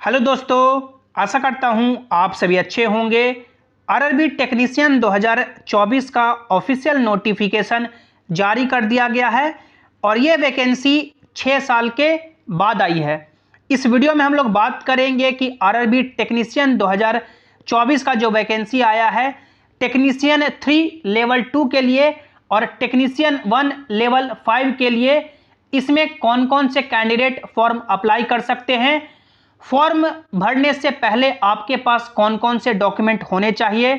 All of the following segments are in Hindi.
हेलो दोस्तों, आशा करता हूं आप सभी अच्छे होंगे। आरआरबी टेक्नीशियन 2024 का ऑफिशियल नोटिफिकेशन जारी कर दिया गया है और ये वैकेंसी 6 साल के बाद आई है। इस वीडियो में हम लोग बात करेंगे कि आरआरबी टेक्नीशियन 2024 का जो वैकेंसी आया है टेक्नीशियन 3 लेवल 2 के लिए और टेक्नीशियन 1 लेवल 5 के लिए, इसमें कौन कौन से कैंडिडेट फॉर्म अप्लाई कर सकते हैं, फॉर्म भरने से पहले आपके पास कौन कौन से डॉक्यूमेंट होने चाहिए,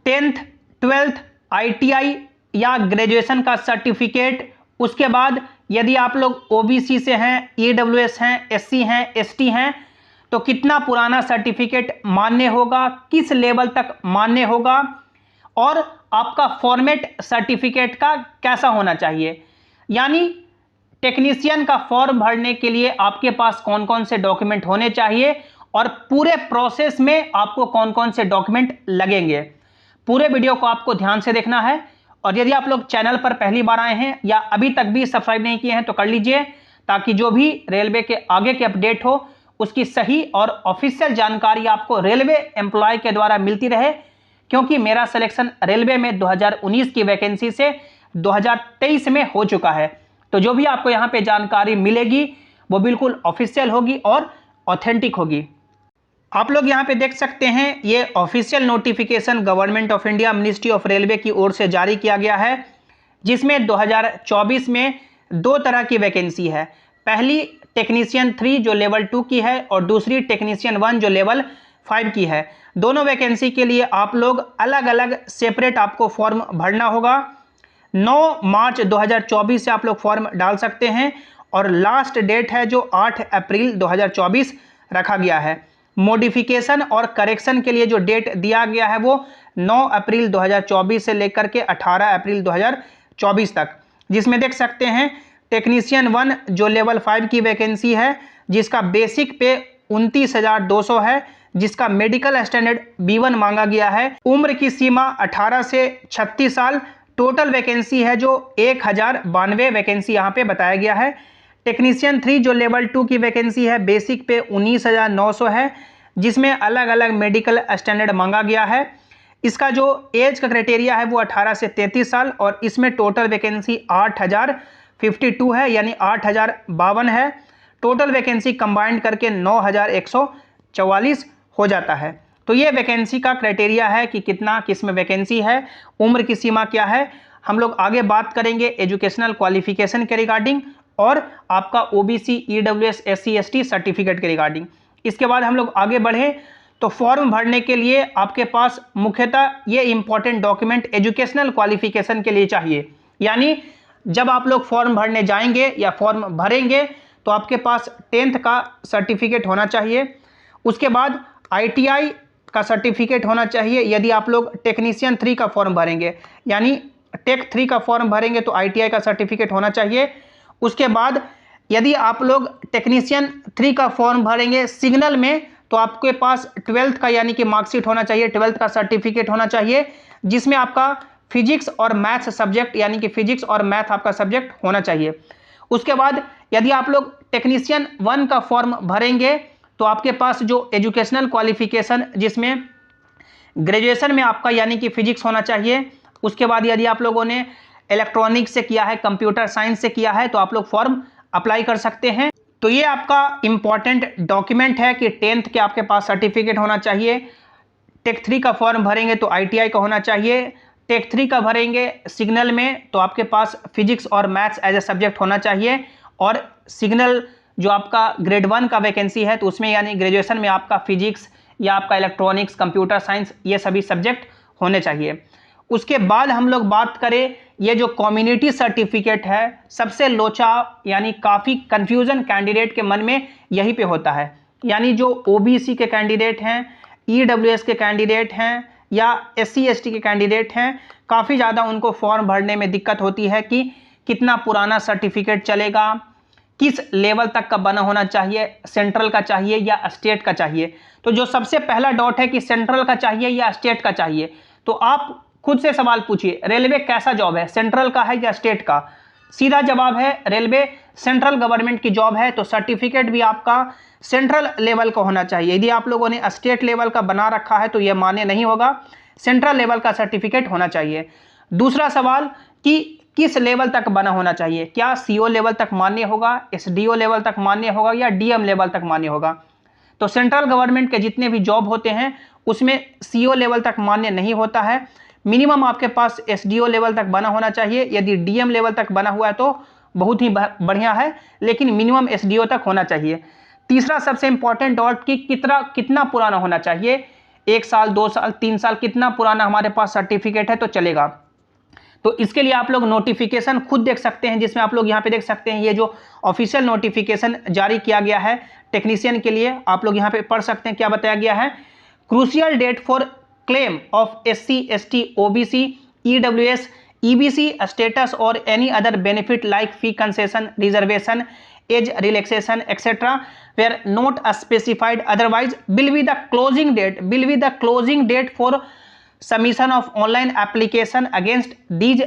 10th 12th आईटीआई या ग्रेजुएशन का सर्टिफिकेट, उसके बाद यदि आप लोग ओबीसी से हैं, ईडब्ल्यूएस हैं, एससी हैं, एसटी हैं तो कितना पुराना सर्टिफिकेट मान्य होगा, किस लेवल तक मान्य होगा और आपका फॉर्मेट सर्टिफिकेट का कैसा होना चाहिए। यानी टेक्नीशियन का फॉर्म भरने के लिए आपके पास कौन कौन से डॉक्यूमेंट होने चाहिए और पूरे प्रोसेस में आपको कौन कौन से डॉक्यूमेंट लगेंगे। पूरे वीडियो को आपको ध्यान से देखना है और यदि आप लोग चैनल पर पहली बार आए हैं या अभी तक भी सब्सक्राइब नहीं किए हैं तो कर लीजिए, ताकि जो भी रेलवे के आगे के अपडेट हो उसकी सही और ऑफिशियल जानकारी आपको रेलवे एम्प्लॉय के द्वारा मिलती रहे, क्योंकि मेरा सिलेक्शन रेलवे में 2019 की वैकेंसी से 2023 में हो चुका है। तो जो भी आपको यहाँ पे जानकारी मिलेगी वो बिल्कुल ऑफिशियल होगी और ऑथेंटिक होगी। आप लोग यहाँ पे देख सकते हैं, ये official notification government of India ministry of railway की ओर से जारी किया गया है, जिसमें 2024 में 2 तरह की वैकेंसी है। पहली टेक्नीशियन 3 जो लेवल 2 की है और दूसरी टेक्नीशियन 1 जो लेवल 5 की है। दोनों वैकेंसी के लिए आप लोग अलग अलग सेपरेट आपको फॉर्म भरना होगा। 9 मार्च 2024 से आप लोग फॉर्म डाल सकते हैं और लास्ट डेट है जो 8 अप्रैल 2024 रखा गया है। मॉडिफिकेशन और करेक्शन के लिए जो डेट दिया गया है वो 9 अप्रैल 2024 से लेकर के 18 अप्रैल 2024 तक, जिसमें देख सकते हैं टेक्नीशियन 1 जो लेवल 5 की वैकेंसी है, जिसका बेसिक पे 29,200 है, जिसका मेडिकल स्टैंडर्ड B1 मांगा गया है। उम्र की सीमा 18 से 36 साल। टोटल वैकेंसी है जो 1092 वैकेंसी यहाँ पे बताया गया है। टेक्नीशियन 3 जो लेवल 2 की वैकेंसी है, बेसिक पे 19,900 है, जिसमें अलग अलग मेडिकल स्टैंडर्ड मांगा गया है। इसका जो एज का क्राइटेरिया है वो 18 से 33 साल और इसमें टोटल वैकेंसी 8,052 है, यानी 8,052 है। टोटल वैकेंसी कंबाइंड करके 9,144 हो जाता है। तो ये वैकेंसी का क्राइटेरिया है कि कितना किस में वैकेंसी है, उम्र की सीमा क्या है। हम लोग आगे बात करेंगे एजुकेशनल क्वालिफिकेशन के रिगार्डिंग और आपका OBC, EWS, SC, ST certificate के रिगार्डिंग। इसके बाद हम लोग आगे बढ़े तो फॉर्म भरने के लिए आपके पास मुख्यतः ये इंपॉर्टेंट डॉक्यूमेंट एजुकेशनल क्वालिफिकेशन के लिए चाहिए। यानी जब आप लोग फॉर्म भरने जाएंगे या फॉर्म भरेंगे तो आपके पास 10th का सर्टिफिकेट होना चाहिए। उसके बाद आईटीआई का सर्टिफिकेट होना चाहिए। यदि आप लोग टेक्नीशियन 3 का फॉर्म भरेंगे, यानी टेक 3 का फॉर्म भरेंगे तो आईटीआई का सर्टिफिकेट होना चाहिए। उसके बाद यदि आप लोग टेक्नीशियन 3 का फॉर्म भरेंगे सिग्नल में तो आपके पास 12th का यानी कि मार्कशीट होना चाहिए, 12th का सर्टिफिकेट होना चाहिए, जिसमें आपका फिजिक्स और मैथ्स सब्जेक्ट यानी कि फिजिक्स और मैथ आपका सब्जेक्ट होना चाहिए। उसके बाद यदि आप लोग टेक्नीशियन 1 का फॉर्म भरेंगे तो आपके पास जो एजुकेशनल क्वालिफिकेशन जिसमें ग्रेजुएशन में आपका यानी कि फिजिक्स होना चाहिए। उसके बाद यदि आप लोगों ने इलेक्ट्रॉनिक्स से किया है, कंप्यूटर साइंस से किया है तो आप लोग फॉर्म अप्लाई कर सकते हैं। तो ये आपका इंपॉर्टेंट डॉक्यूमेंट है कि 10th के आपके पास सर्टिफिकेट होना चाहिए। टेक 3 का फॉर्म भरेंगे तो आईटीआई का होना चाहिए। टेक 3 का भरेंगे सिग्नल में तो आपके पास फिजिक्स और मैथ्स एज ए सब्जेक्ट होना चाहिए। और सिग्नल जो आपका ग्रेड 1 का वैकेंसी है तो उसमें यानी ग्रेजुएशन में आपका फिजिक्स या आपका इलेक्ट्रॉनिक्स, कंप्यूटर साइंस ये सभी सब्जेक्ट होने चाहिए। उसके बाद हम लोग बात करें, ये जो कम्युनिटी सर्टिफिकेट है सबसे लोचा यानी काफ़ी कन्फ्यूज़न कैंडिडेट के मन में यही पे होता है। यानी जो ओबीसी के कैंडिडेट हैं, ईडब्ल्यूएस के कैंडिडेट हैं या एससी एसटी के कैंडिडेट हैं, काफ़ी ज़्यादा उनको फॉर्म भरने में दिक्कत होती है कि कितना पुराना सर्टिफिकेट चलेगा, किस लेवल तक का बना होना चाहिए, सेंट्रल का चाहिए या स्टेट का चाहिए। तो जो सबसे पहला डॉट है कि सेंट्रल का चाहिए या स्टेट का चाहिए, तो आप खुद से सवाल पूछिए रेलवे कैसा जॉब है, सेंट्रल का है या स्टेट का। सीधा जवाब है रेलवे सेंट्रल गवर्नमेंट की जॉब है तो सर्टिफिकेट भी आपका सेंट्रल लेवल का होना चाहिए। यदि आप लोगों ने स्टेट लेवल का बना रखा है तो यह मान्य नहीं होगा, सेंट्रल लेवल का सर्टिफिकेट होना चाहिए। दूसरा सवाल कि किस लेवल तक बना होना चाहिए, क्या सीओ लेवल तक मान्य होगा, एसडीओ लेवल तक मान्य होगा या डीएम लेवल तक मान्य होगा। तो सेंट्रल गवर्नमेंट के जितने भी जॉब होते हैं उसमें सीओ लेवल तक मान्य नहीं होता है, मिनिमम आपके पास एसडीओ लेवल तक बना होना चाहिए। यदि डीएम लेवल तक बना हुआ है तो बहुत ही बढ़िया है, लेकिन मिनिमम एसडीओ तक होना चाहिए। तीसरा सबसे इंपॉर्टेंट डॉट कि कितना पुराना होना चाहिए, 1 साल 2 साल 3 साल, कितना पुराना हमारे पास सर्टिफिकेट है तो चलेगा। तो इसके लिए आप लोग नोटिफिकेशन खुद देख सकते हैं, जिसमें आप लोग यहाँ पे देख सकते हैं ये जो ऑफिशियल नोटिफिकेशन जारी किया गया है टेक्नीशियन के लिए, आप लोग यहाँ पे पढ़ सकते हैं क्या बताया गया है। Crucial date for claim of SC ST OBC EWS EBC status और any other benefit like fee concession reservation age relaxation etcetera where not specified otherwise will be the closing date for submission of online application against these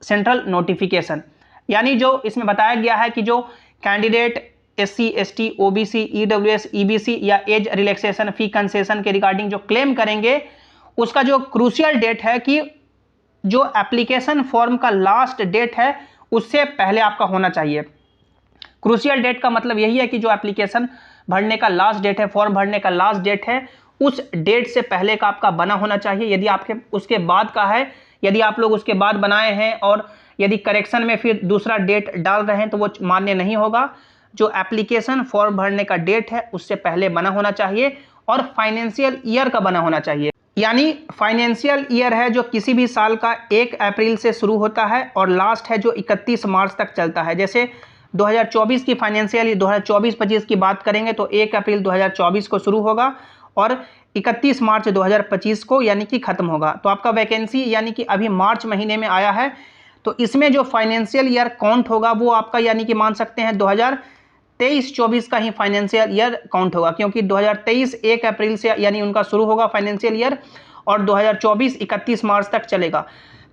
central notification. यानी जो इसमें बताया गया है कि जो candidate SC ST OBC EWS EBC या एज रिलैक्सेशन फी कंसेशन के रिगार्डिंग जो क्लेम करेंगे उसका जो क्रूशियल डेट है कि जो एप्लीकेशन फॉर्म का लास्ट डेट है उससे पहले आपका होना चाहिए। क्रूशियल डेट का मतलब यही है कि जो एप्लीकेशन भरने का लास्ट डेट है, फॉर्म भरने का लास्ट डेट है, उस डेट से पहले का आपका बना होना चाहिए। यदि आपके उसके बाद का है, यदि आप लोग उसके बाद बनाए हैं और यदि करेक्शन में फिर दूसरा डेट डाल रहे हैं तो वो मान्य नहीं होगा। जो एप्लीकेशन फॉर्म भरने का डेट है उससे पहले बना होना चाहिए और फाइनेंशियल ईयर का बना होना चाहिए। यानी फाइनेंशियल ईयर है जो किसी भी साल का 1 अप्रैल से शुरू होता है और लास्ट है जो 31 मार्च तक चलता है। जैसे 2024 की फाइनेंशियल 2024-25 की बात करेंगे तो 1 अप्रैल 2024 को शुरू होगा और 31 मार्च 2025 को यानी कि खत्म होगा। तो आपका वैकेंसी यानी कि अभी मार्च महीने में आया है तो इसमें जो फाइनेंशियल ईयर काउंट होगा वो आपका यानी कि मान सकते हैं 2023-24 का ही फाइनेंशियल ईयर काउंट होगा, क्योंकि 2023 1 अप्रैल से यानी उनका शुरू होगा फाइनेंशियल ईयर और 2024 31 मार्च तक चलेगा।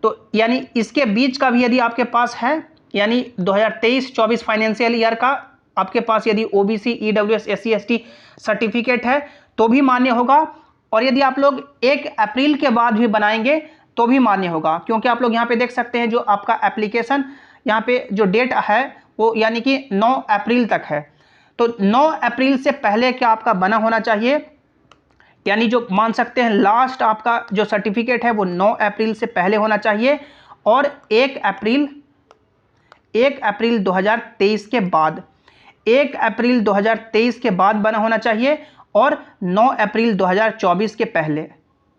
तो यानी इसके बीच का भी यदि आपके पास है यानी 2023-24 फाइनेंशियल ईयर का आपके पास यदि OBC EWS SC ST certificate है तो भी मान्य होगा, और यदि आप लोग 1 अप्रैल के बाद भी बनाएंगे तो भी मान्य होगा, क्योंकि आप लोग यहाँ पे देख सकते हैं जो आपका एप्लीकेशन यहाँ पे जो डेट है वो यानी कि 9 अप्रैल तक है। तो 9 अप्रैल से पहले क्या आपका बना होना चाहिए, यानी जो मान सकते हैं लास्ट आपका जो सर्टिफिकेट है वो 9 अप्रैल से पहले होना चाहिए और 1 अप्रैल 2023 के बाद 1 अप्रैल 2023 के बाद बना होना चाहिए और 9 अप्रैल 2024 के पहले।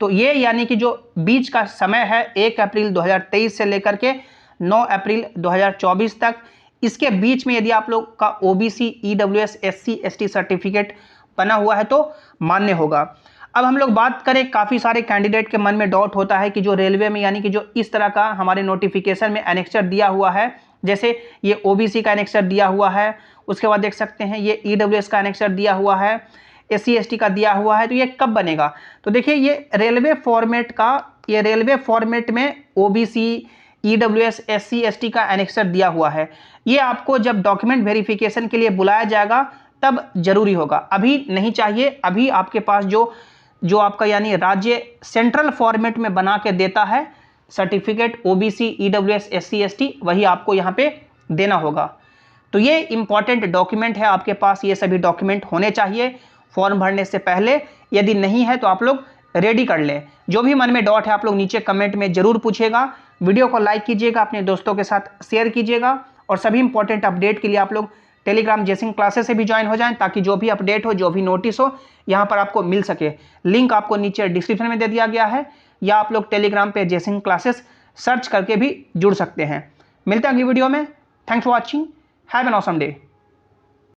तो ये यानी कि जो बीच का समय है 1 अप्रैल 2023 से लेकर के 9 अप्रैल 2024 तक, इसके बीच में यदि आप लोग का OBC EWS SC ST certificate बना हुआ है तो मान्य होगा। अब हम लोग बात करें, काफ़ी सारे कैंडिडेट के मन में डाउट होता है कि जो रेलवे में यानी कि जो इस तरह का हमारे नोटिफिकेशन में एनेक्सर दिया हुआ है, जैसे ये OBC का एनेक्सर दिया हुआ है, उसके बाद देख सकते हैं ये EWS का एनेक्सर दिया हुआ है, SC ST का दिया हुआ है, तो ये कब बनेगा। तो देखिए ये रेलवे फॉर्मेट में OBC EWS SC ST का एनेक्सर दिया हुआ है। ये आपको जब डॉक्यूमेंट वेरिफिकेशन के लिए बुलाया जाएगा तब जरूरी होगा, अभी नहीं चाहिए। अभी आपके पास जो आपका यानी राज्य सेंट्रल फॉर्मेट में बना के देता है certificate OBC EWS SC ST, वही आपको यहाँ पे देना होगा। तो ये इंपॉर्टेंट डॉक्यूमेंट है, आपके पास ये सभी डॉक्यूमेंट होने चाहिए फॉर्म भरने से पहले। यदि नहीं है तो आप लोग रेडी कर लें। जो भी मन में डाउट है आप लोग नीचे कमेंट में जरूर पूछिएगा, वीडियो को लाइक कीजिएगा, अपने दोस्तों के साथ शेयर कीजिएगा और सभी इंपॉर्टेंट अपडेट के लिए आप लोग टेलीग्राम जेसिंग क्लासेस से भी ज्वाइन हो जाएं, ताकि जो भी अपडेट हो, जो भी नोटिस हो, यहाँ पर आपको मिल सके। लिंक आपको नीचे डिस्क्रिप्शन में दे दिया गया है, या आप लोग टेलीग्राम पे जेसिंग क्लासेस सर्च करके भी जुड़ सकते हैं। मिलते हैं अगली वीडियो में। Thanks for watching, have an awesome day.